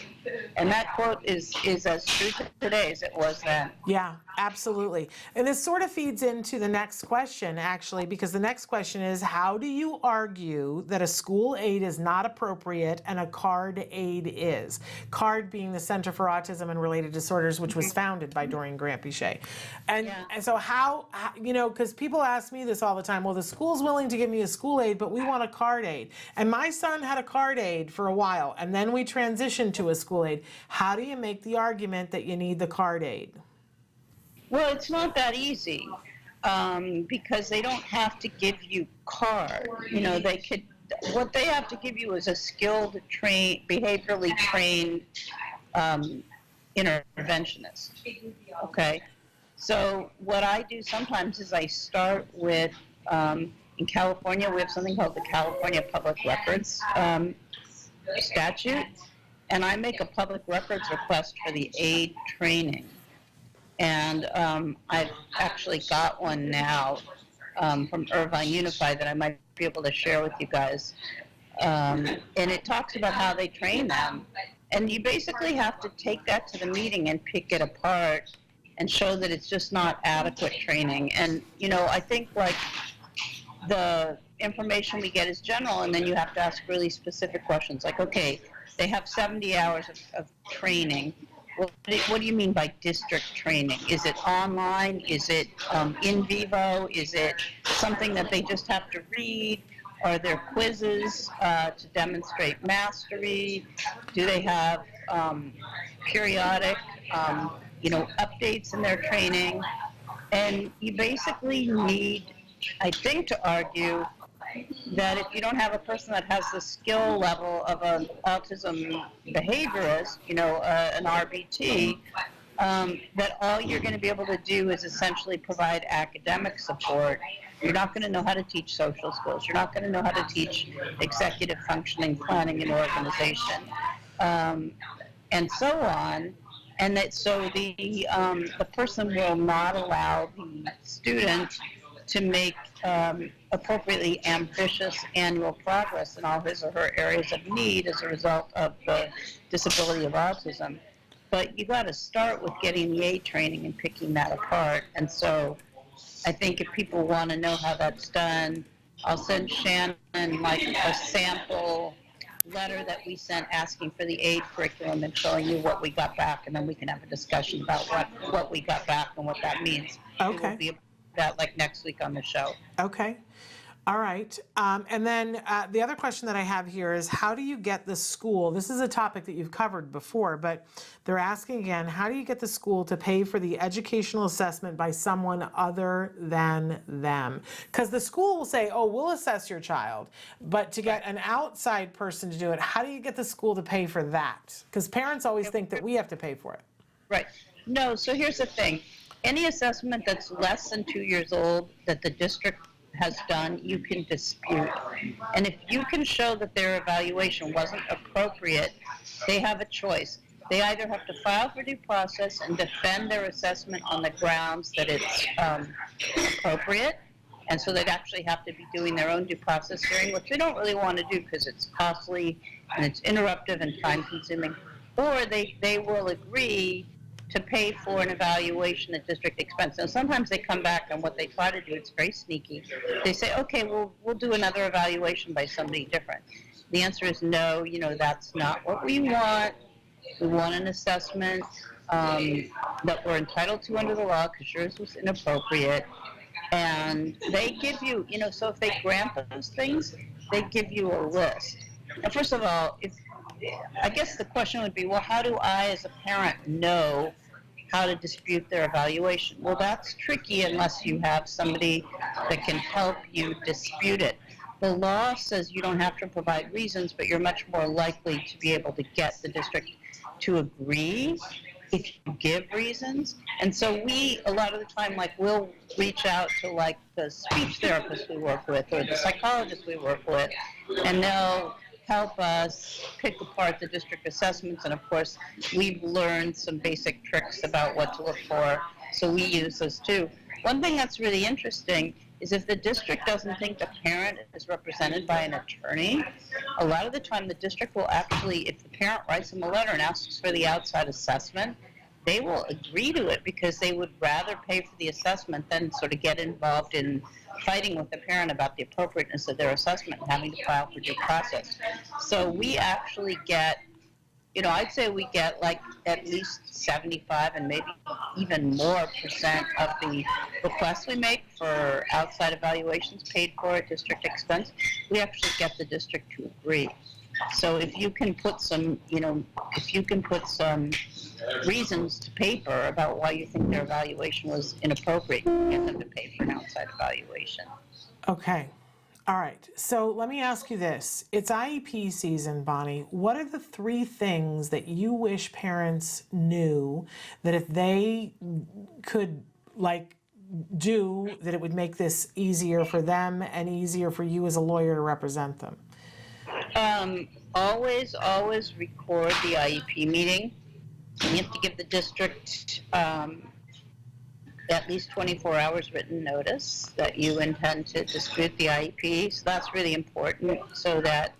And that quote is as true today as it was then. Yeah, Absolutely. And this sort of feeds into the next question, actually, because the next question is, how do you argue that a school aid is not appropriate and a card aid is? CARD being the Center for Autism and Related Disorders, which was founded by Dorian Grant-Bichet. And so how, you know, because people ask me this all the time, well, the school's willing to give me a school aid, but we want a card aid. And my son had a card aid for a while, and then we transitioned to a school aid. How do you make the argument that you need the card aid? Well, it's not that easy because they don't have to give you card. You know, they could. What they have to give you is a skilled, behaviorally trained interventionist. Okay. So what I do sometimes is I start with. In California, we have something called the California Public Records statute, and I make a public records request for the aid training. And I've actually got one now from Irvine Unified that I might be able to share with you guys. And it talks about how they train them. And you basically have to take that to the meeting and pick it apart and show that it's just not adequate training. And, you know, I think like the information we get is general, and then you have to ask really specific questions. Like, okay, they have 70 hours of training. What do you mean by district training? Is it online? Is it in vivo? Is it something that they just have to read? Are there quizzes to demonstrate mastery? Do they have periodic, updates in their training? And you basically need, I think, to argue that if you don't have a person that has the skill level of an autism behaviorist, an RBT, that all you're going to be able to do is essentially provide academic support. You're not going to know how to teach social skills. You're not going to know how to teach executive functioning, planning, and organization, and so on. And that so the person will not allow the student to make appropriately ambitious annual progress in all his or her areas of need as a result of the disability of autism. But you got to start with getting the aid training and picking that apart. And so I think if people want to know how that's done, I'll send Shannon like a sample letter that we sent asking for the aid curriculum and showing you what we got back, and then we can have a discussion about what we got back and what that means. Okay. We'll be that like next week on the show. Okay. All right. And then the other question that I have here is, how do you get the school? This is a topic that you've covered before, but they're asking again, how do you get the school to pay for the educational assessment by someone other than them? Because the school will say, oh, we'll assess your child, but to get an outside person to do it, how do you get the school to pay for that? Because parents always think that we have to pay for it. Right. No, so here's the thing. Any assessment that's less than 2 years old that the district has done, you can dispute. And if you can show that their evaluation wasn't appropriate, they have a choice. They either have to file for due process and defend their assessment on the grounds that it's appropriate, and so they'd actually have to be doing their own due process hearing, which they don't really want to do because it's costly and it's interruptive and time-consuming, or they will agree to pay for an evaluation at district expense. And sometimes they come back, and what they try to do, it's very sneaky. They say, okay, we'll do another evaluation by somebody different. The answer is no, that's not what we want. We want an assessment that we're entitled to under the law because yours was inappropriate. And they give you, so if they grant those things, they give you a list. And first of all, I guess the question would be, well, how do I as a parent know how to dispute their evaluation? Well, that's tricky unless you have somebody that can help you dispute it. The law says you don't have to provide reasons, but you're much more likely to be able to get the district to agree if you give reasons. And so we, a lot of the time, we'll reach out to the speech therapist we work with or the psychologist we work with, and they'll help us pick apart the district assessments. And of course, we've learned some basic tricks about what to look for, so we use those too. One thing that's really interesting is if the district doesn't think the parent is represented by an attorney, a lot of the time the district will actually, if the parent writes them a letter and asks for the outside assessment, they will agree to it because they would rather pay for the assessment than sort of get involved in fighting with the parent about the appropriateness of their assessment and having to file for due process. So we actually get, I'd say we get like at least 75 and maybe even more percent of the requests we make for outside evaluations paid for at district expense. We actually get the district to agree. So if you can put some, reasons to paper about why you think their evaluation was inappropriate, you can get them to pay for an outside evaluation. Okay. All right. So let me ask you this. It's IEP season, Bonnie. What are the 3 things that you wish parents knew that if they could do, that it would make this easier for them and easier for you as a lawyer to represent them? Always record the IEP meeting. You have to give the district at least 24 hours written notice that you intend to dispute the IEP. So that's really important so that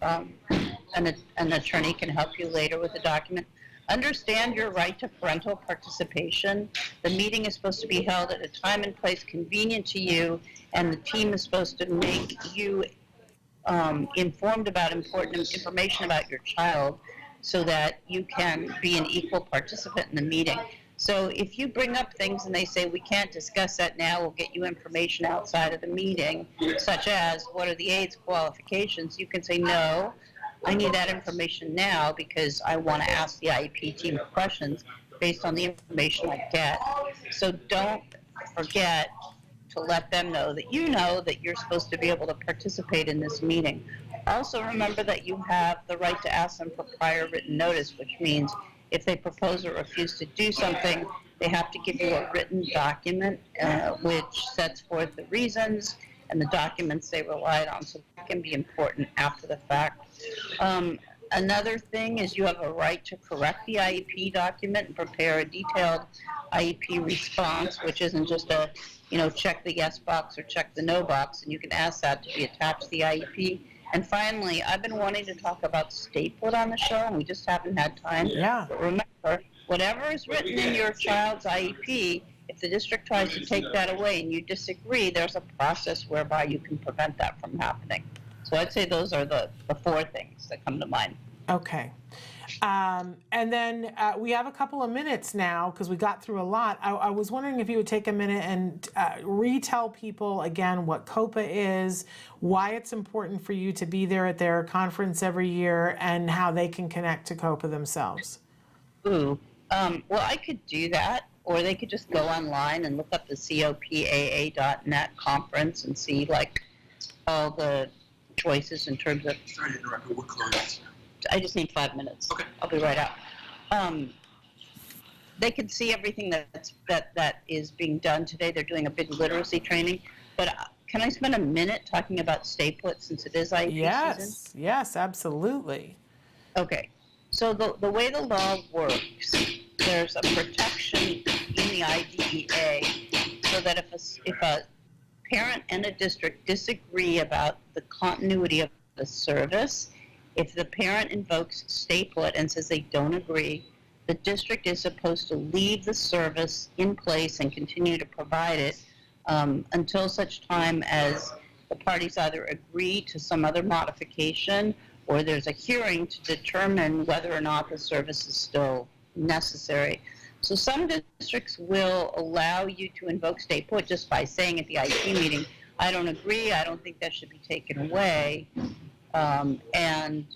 an attorney can help you later with the document. Understand your right to parental participation. The meeting is supposed to be held at a time and place convenient to you, and the team is supposed to make you informed about important information about your child so that you can be an equal participant in the meeting. So if you bring up things and they say, we can't discuss that now, we'll get you information outside of the meeting, such as what are the AIDS qualifications, you can say, no, I need that information now because I want to ask the IEP team questions based on the information I get. So don't forget to let them know that you're supposed to be able to participate in this meeting. Also remember that you have the right to ask them for prior written notice, which means if they propose or refuse to do something, they have to give you a written document which sets forth the reasons and the documents they relied on. So that can be important after the fact. Another thing is you have a right to correct the IEP document and prepare a detailed IEP response, which isn't just a, check the yes box or check the no box, and you can ask that to be attached to the IEP. And finally, I've been wanting to talk about stay put on the show, and we just haven't had time. Yeah. But remember, whatever is written in your child's IEP, if the district tries to take that away and you disagree, there's a process whereby you can prevent that from happening. So I'd say those are the 4 things that come to mind. Okay. And then we have a couple of minutes now because we got through a lot. I was wondering if you would take a minute and retell people again what COPA is, why it's important for you to be there at their conference every year, and how they can connect to COPA themselves. Well, I could do that, or they could just go online and look up the copaa.net conference and see all the choices in terms of. Sorry to interrupt, but we're closed. I just need 5 minutes. Okay. I'll be right out. They can see everything that is being done today. They're doing a big literacy training. But can I spend a minute talking about stay put since it is IEP season? Yes, absolutely. Okay. So the way the law works, there's a protection in the IDEA so that if a parent and a district disagree about the continuity of the service, if the parent invokes stay put and says they don't agree, the district is supposed to leave the service in place and continue to provide it until such time as the parties either agree to some other modification or there's a hearing to determine whether or not the service is still necessary. So some districts will allow you to invoke stay put just by saying at the IEP meeting, I don't agree, I don't think that should be taken away. And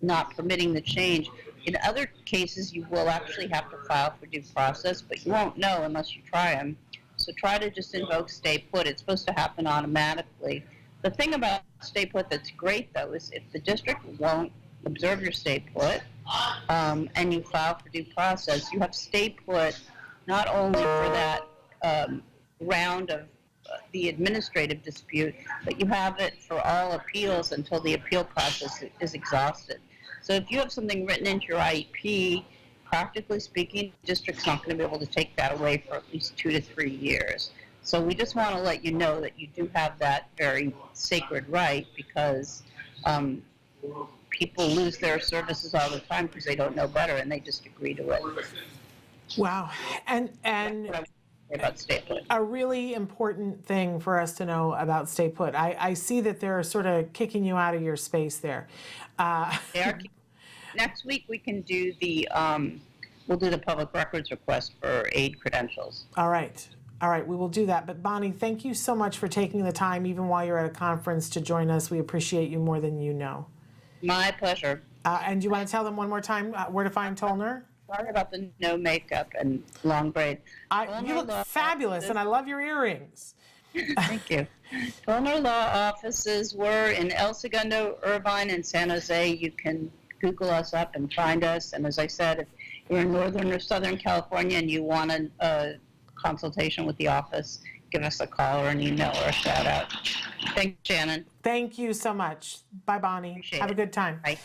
not permitting the change. In other cases, you will actually have to file for due process, but you won't know unless you try them. So try to just invoke stay put. It's supposed to happen automatically. The thing about stay put that's great, though, is if the district won't observe your stay put and you file for due process, you have stay put not only for that round of the administrative dispute, but you have it for all appeals until the appeal process is exhausted. So if you have something written into your IEP, practically speaking, the district's not going to be able to take that away for at least 2 to 3 years. So we just want to let you know that you do have that very sacred right because people lose their services all the time because they don't know better and they just agree to it. Wow. And What I would say about stay put. a really important thing for us to know about stay put. I see that they're sort of kicking you out of your space there. They are, next week we can do we'll do the public records request for aid credentials. All right. All right, we will do that. But Bonnie, thank you so much for taking the time, even while you're at a conference, to join us. We appreciate you more than you know. My pleasure. And do you want to tell them one more time where to find Tolner? Sorry about the no makeup and long braid. You look fabulous, and I love your earrings. Thank you. Toner Law offices were in El Segundo, Irvine, and San Jose. You can Google us up and find us. And as I said, if you're in Northern or Southern California and you want a consultation with the office, give us a call or an email or a shout out. Thanks, Shannon. Thank you so much. Bye, Bonnie. Appreciate Have a it. good time. Bye.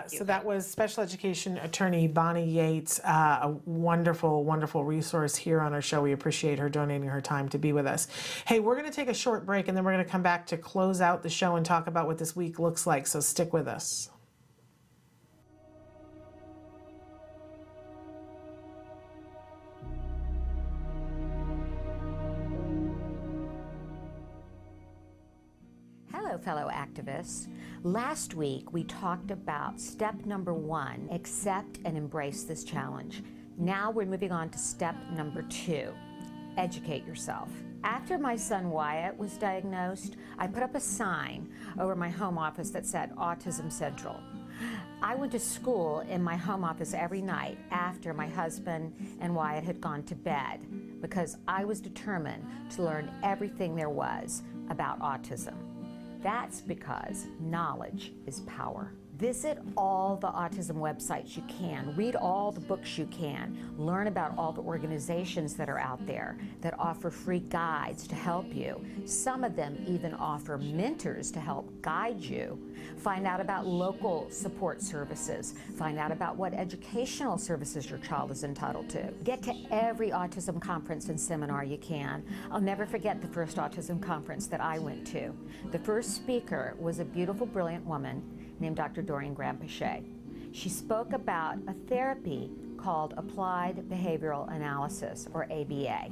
So that was special education attorney Bonnie Yates, a wonderful, wonderful resource here on our show. We appreciate her donating her time to be with us. Hey, we're going to take a short break, and then we're going to come back to close out the show and talk about what this week looks like. So stick with us. Hello, fellow activists. Last week, we talked about step number 1, accept and embrace this challenge. Now we're moving on to step number 2, educate yourself. After my son Wyatt was diagnosed, I put up a sign over my home office that said Autism Central. I went to school in my home office every night after my husband and Wyatt had gone to bed because I was determined to learn everything there was about autism. That's because knowledge is power. Visit all the autism websites you can, read all the books you can, learn about all the organizations that are out there that offer free guides to help you. Some of them even offer mentors to help guide you. Find out about local support services. Find out about what educational services your child is entitled to. Get to every autism conference and seminar you can. I'll never forget the first autism conference that I went to. The first speaker was a beautiful, brilliant woman named Dr. Doreen Graham-Pichet. She spoke about a therapy called Applied Behavioral Analysis, or ABA.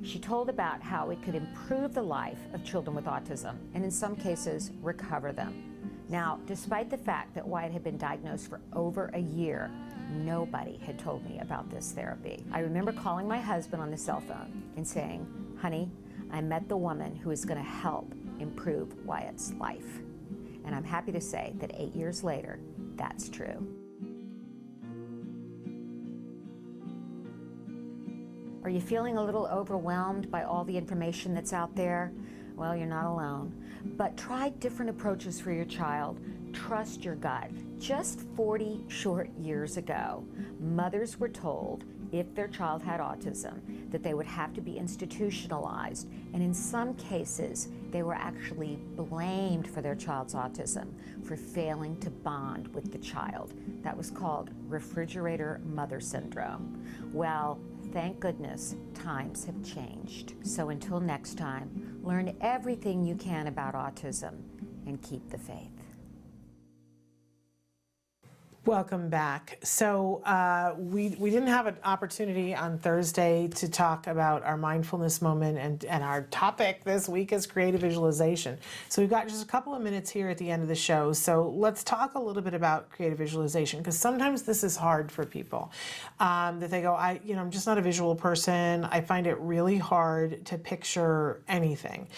She told about how it could improve the life of children with autism, and in some cases, recover them. Now, despite the fact that Wyatt had been diagnosed for over a year, nobody had told me about this therapy. I remember calling my husband on the cell phone and saying, "Honey, I met the woman who is going to help improve Wyatt's life." And I'm happy to say that 8 years later, that's true. Are you feeling a little overwhelmed by all the information that's out there? Well, you're not alone. But try different approaches for your child. Trust your gut. Just 40 short years ago, mothers were told if their child had autism that they would have to be institutionalized, and in some cases they were actually blamed for their child's autism for failing to bond with the child. That was called refrigerator mother syndrome. Well, thank goodness times have changed. So until next time, learn everything you can about autism and keep the faith. Welcome back. So we didn't have an opportunity on Thursday to talk about our mindfulness moment, and our topic this week is creative visualization. So we've got just a couple of minutes here at the end of the show. So let's talk a little bit about creative visualization, because sometimes this is hard for people. That they go, I'm just not a visual person. I find it really hard to picture anything.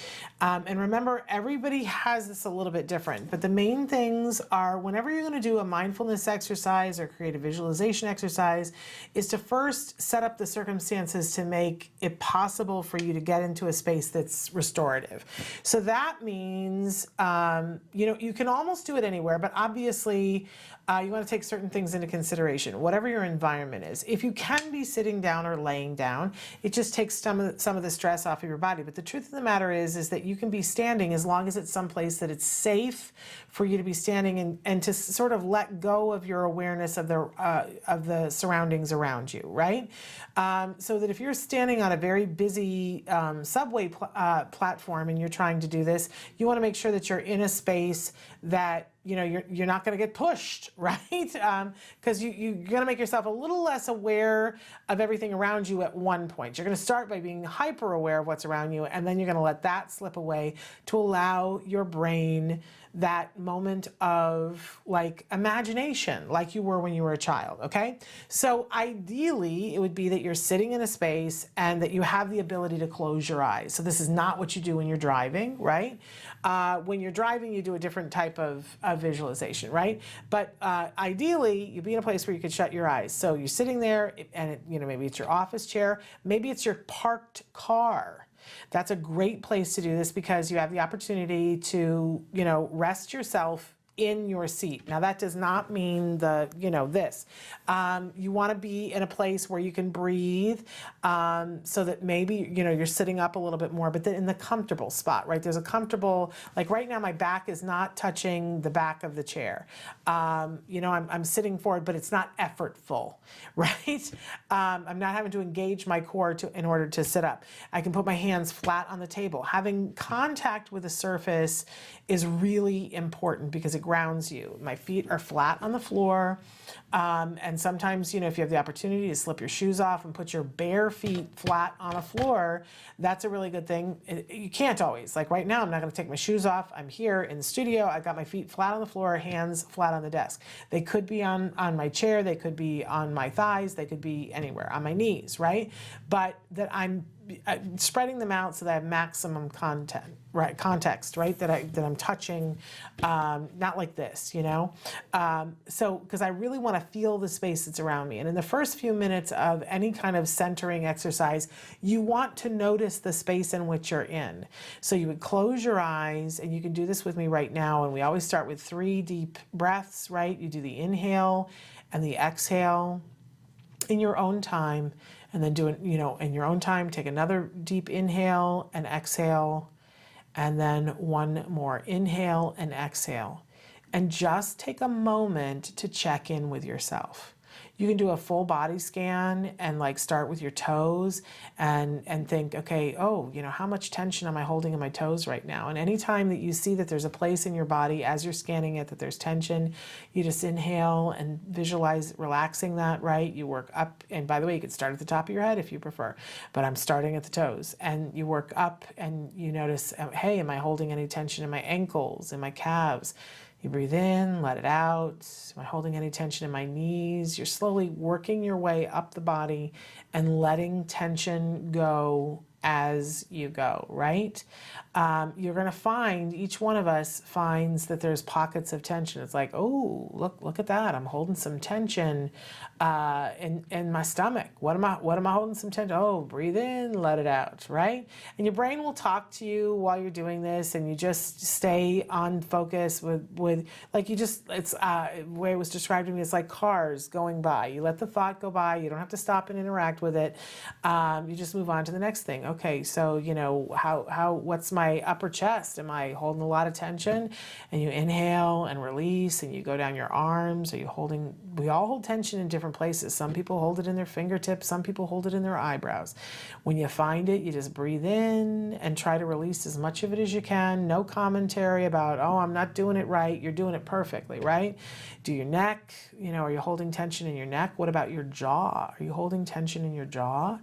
And remember, everybody has this a little bit different, but the main things are, whenever you're going to do a mindfulness exercise or creative visualization exercise, is to first set up the circumstances to make it possible for you to get into a space that's restorative. So that means, you can almost do it anywhere, but obviously you want to take certain things into consideration, whatever your environment is. If you can be sitting down or laying down, it just takes some of the stress off of your body. But the truth of the matter is that you can be standing as long as it's someplace that it's safe for you to be standing, and to sort of let go of your awareness of the surroundings around you, right? So that if you're standing on a very busy subway platform and you're trying to do this, you want to make sure that you're in a space that you're not going to get pushed, right? Because you're going to make yourself a little less aware of everything around you at one point. You're going to start by being hyper aware of what's around you, and then you're going to let that slip away to allow your brain that moment of like imagination, like you were when you were a child, okay? So ideally, it would be that you're sitting in a space and that you have the ability to close your eyes. So this is not what you do when you're driving, right? When you're driving, you do a different type of visualization, right? But ideally, you be in a place where you could shut your eyes. So you're sitting there, and maybe it's your office chair, maybe it's your parked car. That's a great place to do this because you have the opportunity to, rest yourself in your seat. Now that does not mean this. You want to be in a place where you can breathe, so that maybe, you're sitting up a little bit more, but then in the comfortable spot, right? There's a comfortable, like right now my back is not touching the back of the chair. I'm sitting forward, but it's not effortful, right? I'm not having to engage my core in order to sit up. I can put my hands flat on the table. Having contact with the surface is really important because it grounds you. My feet are flat on the floor. And sometimes, if you have the opportunity to slip your shoes off and put your bare feet flat on a floor, that's a really good thing. You can't always. Like right now, I'm not going to take my shoes off. I'm here in the studio. I've got my feet flat on the floor, hands flat on the desk. They could be on my chair. They could be on my thighs. They could be anywhere, on my knees, right? But that I'm spreading them out so that I have maximum context, right? That I'm touching, not like this, So, because I really want to feel the space that's around me. And in the first few minutes of any kind of centering exercise, you want to notice the space in which you're in. So you would close your eyes, and you can do this with me right now. And we always start with 3 deep breaths, right? You do the inhale and the exhale in your own time. And then do it, in your own time, take another deep inhale and exhale, and then one more inhale and exhale. And just take a moment to check in with yourself. You can do a full body scan and start with your toes and think, okay, how much tension am I holding in my toes right now? And anytime that you see that there's a place in your body as you're scanning it that there's tension, you just inhale and visualize relaxing that, right? You work up, and by the way, you could start at the top of your head if you prefer, but I'm starting at the toes. And you work up and you notice, hey, am I holding any tension in my ankles, in my calves? You breathe in, let it out. Am I holding any tension in my knees? You're slowly working your way up the body and letting tension go as you go, right? You're going to find, each one of us finds that there's pockets of tension. It's like, oh, look at that. I'm holding some tension in my stomach. What am I holding some tension? Oh, breathe in, let it out, right? And your brain will talk to you while you're doing this, and you just stay on focus with like it's the way it was described to me, it's like cars going by. You let the thought go by. You don't have to stop and interact with it. You just move on to the next thing. Okay, so what's my upper chest? Am I holding a lot of tension? And you inhale and release, and you go down your arms. We all hold tension in different places. Some people hold it in their fingertips. Some people hold it in their eyebrows. When you find it, you just breathe in and try to release as much of it as you can. No commentary about, oh, I'm not doing it right. You're doing it perfectly, right? Do your neck. Are you holding tension in your neck? What about your jaw? Are you holding tension in your jaw?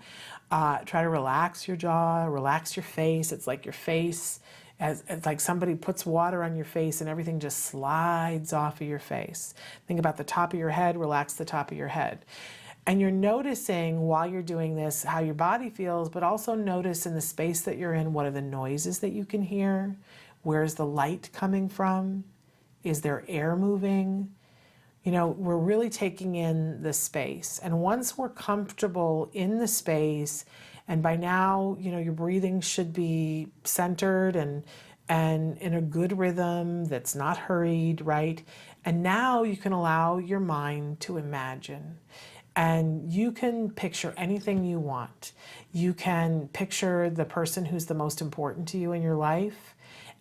Try to relax your jaw, relax your face. It's like your face, it's like somebody puts water on your face and everything just slides off of your face. Think about the top of your head, relax the top of your head. And you're noticing while you're doing this how your body feels, but also notice in the space that you're in, what are the noises that you can hear? Where's the light coming from? Is there air moving? We're really taking in the space. And once we're comfortable in the space, and by now, your breathing should be centered and in a good rhythm that's not hurried, right? And now you can allow your mind to imagine. And you can picture anything you want. You can picture the person who's the most important to you in your life.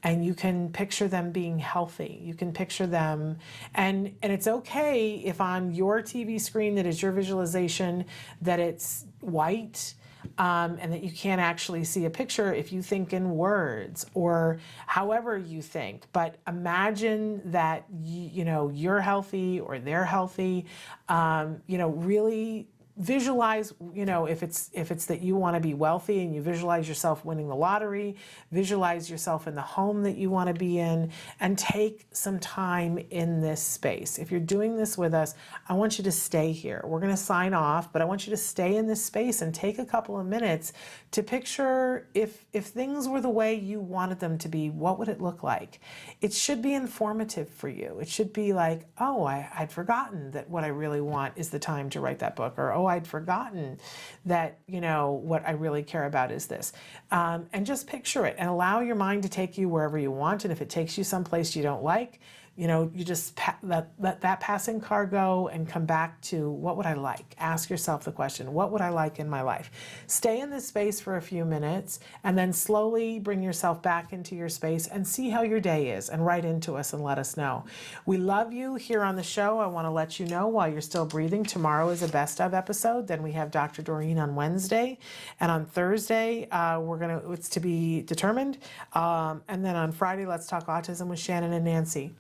And you can picture them being healthy. You can picture them, and it's okay if on your TV screen that is your visualization that it's white. and that you can't actually see a picture if you think in words or however you think. But imagine that you're healthy or they're healthy. Really visualize, if it's that you want to be wealthy and you visualize yourself winning the lottery, visualize yourself in the home that you want to be in, and take some time in this space. If you're doing this with us, I want you to stay here. We're going to sign off, but I want you to stay in this space and take a couple of minutes to picture if things were the way you wanted them to be, what would it look like? It should be informative for you. It should be like, oh, I'd forgotten that what I really want is the time to write that book, or oh, I'd forgotten that, what I really care about is this. And just picture it and allow your mind to take you wherever you want. And if it takes you someplace you don't like, you just let that passing car go and come back to what would I like? Ask yourself the question, what would I like in my life? Stay in this space for a few minutes and then slowly bring yourself back into your space and see how your day is, and write into us and let us know. We love you here on the show. I want to let you know while you're still breathing, tomorrow is a best of episode. Then we have Dr. Doreen on Wednesday. And on Thursday, it's to be determined. And then on Friday, let's talk autism with Shannon and Nancy.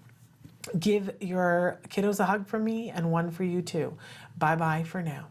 Give your kiddos a hug from me and one for you too. Bye-bye for now.